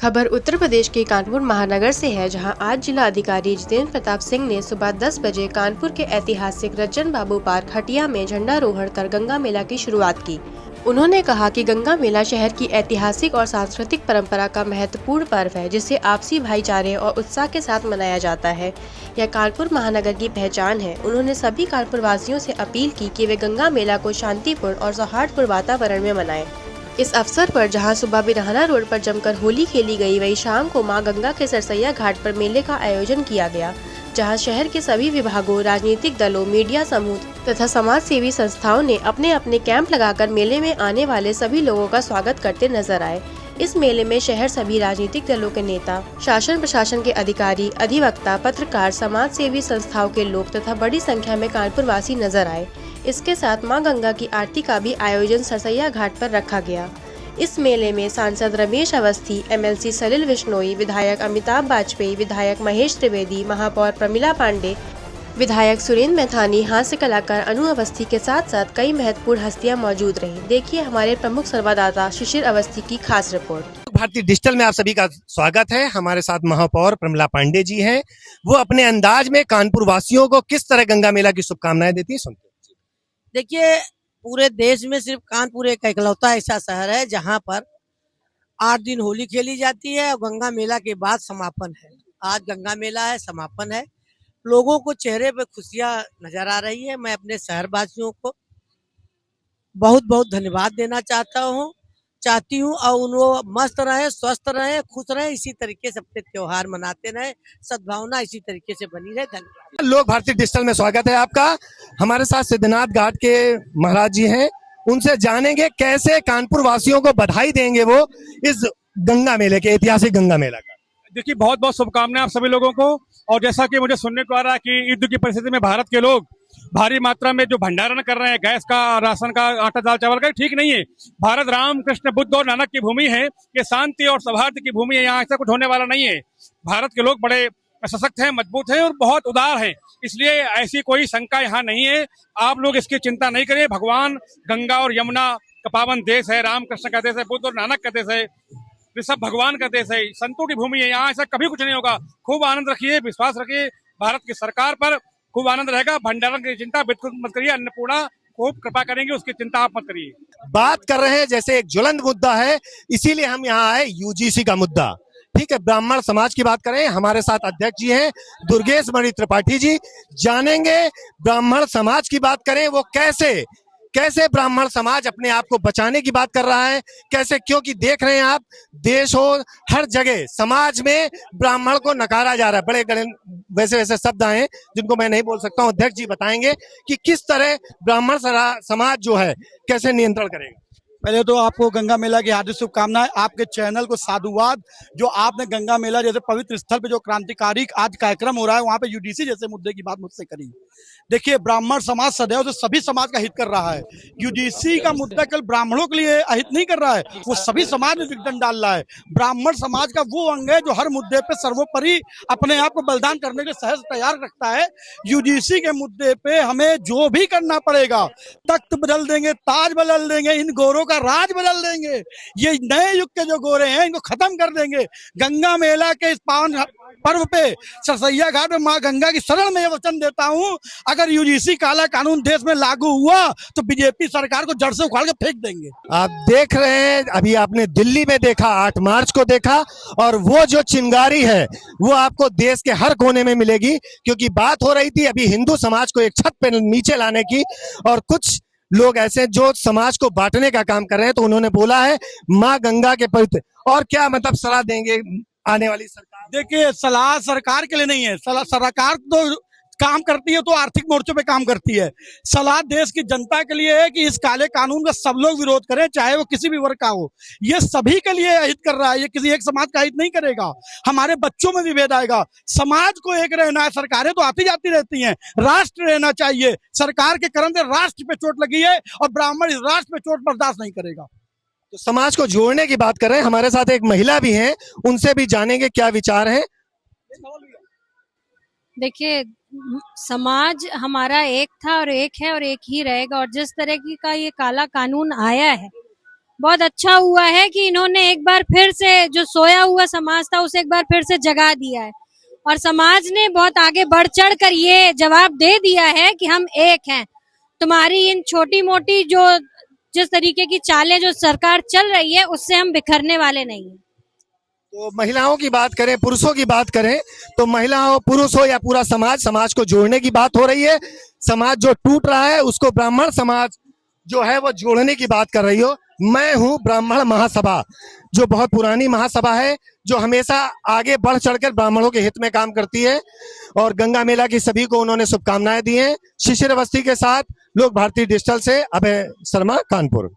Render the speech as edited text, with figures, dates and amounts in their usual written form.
खबर उत्तर प्रदेश के कानपुर महानगर से है, जहां आज जिला अधिकारी जितेंद्र प्रताप सिंह ने सुबह 10 बजे कानपुर के ऐतिहासिक रज्जन बाबू पार्क हटिया में झंडारोहण कर गंगा मेला की शुरुआत की। उन्होंने कहा कि गंगा मेला शहर की ऐतिहासिक और सांस्कृतिक परंपरा का महत्वपूर्ण पर्व है, जिसे आपसी भाईचारे और उत्साह के साथ मनाया जाता है। यह कानपुर महानगर की पहचान है। उन्होंने सभी कानपुर वासियों से अपील की कि वे गंगा मेला को शांतिपूर्ण और सौहार्दपूर्ण वातावरण में मनाएं। इस अवसर पर जहां सुबह बिरहाना रोड पर जमकर होली खेली गई, वहीं शाम को मां गंगा के सरसैया घाट पर मेले का आयोजन किया गया, जहां शहर के सभी विभागों, राजनीतिक दलों, मीडिया समूह तथा समाज सेवी संस्थाओं ने अपने अपने कैंप लगाकर मेले में आने वाले सभी लोगों का स्वागत करते नजर आए। इस मेले में शहर सभी राजनीतिक दलों के नेता, शासन प्रशासन के अधिकारी, अधिवक्ता, पत्रकार, समाज सेवी संस्थाओं के लोग तथा बड़ी संख्या में कानपुर वासी नजर आए। इसके साथ मां गंगा की आरती का भी आयोजन सरसैया घाट पर रखा गया। इस मेले में सांसद रमेश अवस्थी, एमएलसी सलिल विश्नोई, विधायक अमिताभ बाजपेयी, विधायक महेश त्रिवेदी, महापौर प्रमिला पांडे, विधायक सुरेंद्र मैथानी, हास्य कलाकार अनु अवस्थी के साथ साथ कई महत्वपूर्ण हस्तियां मौजूद रहीं। देखिए हमारे प्रमुख संवाददाता शिशिर अवस्थी की खास रिपोर्ट। भारतीय डिजिटल में आप सभी का स्वागत है। हमारे साथ महापौर प्रमिला पांडे जी हैं। वो अपने अंदाज में कानपुर वासियों को किस तरह गंगा मेला की शुभकामनाएं देती है, सुनते हैं। देखिए, पूरे देश में सिर्फ कानपुर एक इकलौता ऐसा शहर है जहां पर 8 दिन होली खेली जाती है और गंगा मेला के बाद समापन है। आज गंगा मेला है, समापन है। लोगों को चेहरे पे खुशियां नजर आ रही है। मैं अपने शहर वासियों को बहुत बहुत धन्यवाद देना चाहती हूँ और वो मस्त रहे, स्वस्थ रहे, खुश रहे, इसी तरीके से अपने त्योहार मनाते रहे। सद्भावना इसी तरीके से बनी रहे। धन्यवाद। लोग भारतीय डिजिटल में स्वागत है आपका। हमारे साथ सिद्धनाथ घाट के महाराज जी हैं, उनसे जानेंगे कैसे कानपुर वासियों को बधाई देंगे वो इस गंगा मेले के, ऐतिहासिक गंगा मेला का। देखिए, बहुत बहुत शुभकामनाएं आप सभी लोगों को। और जैसा कि मुझे सुनने को आ रहा है कि युद्ध की परिस्थिति में भारत के लोग भारी मात्रा में जो भंडारण कर रहे हैं, गैस का, राशन का, आटा दाल चावल का, ठीक नहीं है। भारत राम कृष्ण बुद्ध और नानक की भूमि है। ये शांति और सौहार्द की भूमि है। यहाँ ऐसा कुछ होने वाला नहीं है। भारत के लोग बड़े सशक्त हैं, मजबूत हैं और बहुत उदार हैं। इसलिए ऐसी कोई शंका यहाँ नहीं है। आप लोग इसकी चिंता नहीं करें। भगवान गंगा और यमुना का पावन देश है, राम कृष्ण का देश है, बुद्ध और नानक का देश है, ऋषभ भगवान का देश है, संतों की भूमि है। यहाँ ऐसा कभी कुछ नहीं होगा। खूब आनंद रखिए, विश्वास रखिए भारत की सरकार पर। खूब आनंद रहेगा। भंडारण की चिंता बिल्कुल मत करिए। अन्नपूर्णा खूब कृपा करेंगे, उसकी चिंता आप मत करिए। बात कर रहे हैं जैसे एक ज्वलंत मुद्दा है, इसीलिए हम यहाँ आए, यूजीसी का मुद्दा। ठीक है, ब्राह्मण समाज की बात करें। हमारे साथ अध्यक्ष जी हैं दुर्गेश मणि त्रिपाठी जी। जानेंगे ब्राह्मण समाज की बात करें, वो कैसे ब्राह्मण समाज अपने आप को बचाने की बात कर रहा है, कैसे, क्योंकि देख रहे हैं आप, देश हो हर जगह समाज में ब्राह्मण को नकारा जा रहा है। बड़े वैसे शब्द आए जिनको मैं नहीं बोल सकता हूं। अध्यक्ष जी बताएंगे कि किस तरह ब्राह्मण समाज जो है कैसे नियंत्रण करेगा। पहले तो आपको गंगा मेला की हार्दिक शुभकामनाएं। आपके चैनल को साधुवाद, जो आपने गंगा मेला जैसे पवित्र स्थल पे जो क्रांतिकारी आज कार्यक्रम हो रहा है, वहां पे यूडीसी जैसे मुद्दे की बात मुझसे करी। देखिए, ब्राह्मण समाज सदैव से सभी समाज का हित कर रहा है। यूडीसी का मुद्दा केवल ब्राह्मणों के लिए अहित नहीं कर रहा है, वो सभी समाज में विघटन डाल रहा है। ब्राह्मण समाज का वो अंग है जो हर मुद्दे पे सर्वोपरि अपने आप को बलिदान करने के सहज तैयार रखता है। यूडीसी के मुद्दे पे हमें जो भी करना पड़ेगा, तख्त बदल देंगे, ताज बदल देंगे, इन गोरों का राज बदल देंगे। ये नए युग के जो गोरे हैं इनको खत्म कर देंगे। गंगा मेला के इस पावन पर्व पे सरसैया घाट में मां गंगा की शरण में ये वचन देता हूं, अगर यूजीसी काला कानून देश में लागू हुआ तो बीजेपी सरकार को जड़ से उखाड़ के फेंक देंगे। आप देख रहे हैं, अभी आपने दिल्ली में देखा, 8 मार्च को देखा, और वो जो चिंगारी है वो आपको देश के हर कोने में मिलेगी। क्योंकि बात हो रही थी अभी हिंदू समाज को एक छत पे नीचे लाने की, और कुछ लोग ऐसे जो समाज को बांटने का काम कर रहे हैं। तो उन्होंने बोला है मां गंगा के पवित्र, और क्या मतलब सलाह देंगे आने वाली सरकार? देखिए, सलाह सरकार के लिए नहीं है। सरकार तो काम करती है तो आर्थिक मोर्चों पे काम करती है। सलाह देश की जनता के लिए है कि इस काले कानून का सब लोग विरोध करें, चाहे वो किसी भी वर्ग का हो। ये सभी के लिए हित कर रहा है, ये किसी एक समाज का हित नहीं करेगा। हमारे बच्चों में विभेद आएगा। समाज को एक रहना है। सरकारें तो आती जाती रहती हैं, राष्ट्र रहना चाहिए। सरकार के कर्म से राष्ट्र पे चोट लगी है और ब्राह्मण इस राष्ट्र पे चोट बर्दाश्त नहीं करेगा। तो समाज को जोड़ने की बात कर रहे हैं। हमारे साथ एक महिला भी हैं, उनसे भी जानेंगे क्या विचार है। देखिए, समाज हमारा एक था और एक है और एक ही रहेगा। और जिस तरह की का ये काला कानून आया है, बहुत अच्छा हुआ है कि इन्होंने एक बार फिर से जो सोया हुआ समाज था उसे एक बार फिर से जगा दिया है और समाज ने बहुत आगे बढ़ चढ़ कर ये जवाब दे दिया है कि हम एक हैं। तुम्हारी इन छोटी मोटी जो जिस तरीके की चालें जो सरकार चल रही है उससे हम बिखरने वाले नहीं हैं। तो महिलाओं की बात करें, पुरुषों की बात करें, तो महिला हो, पुरुष हो या पूरा समाज को जोड़ने की बात हो रही है। समाज जो टूट रहा है उसको ब्राह्मण समाज जो है वो जोड़ने की बात कर रही हो। मैं हूं ब्राह्मण महासभा, जो बहुत पुरानी महासभा है, जो हमेशा आगे बढ़ चढ़कर ब्राह्मणों के हित में काम करती है। और गंगा मेला की सभी को उन्होंने शुभकामनाएं दी हैं। शिशिर अवस्थी के साथ लोक भारती डिजिटल से अभय शर्मा, कानपुर।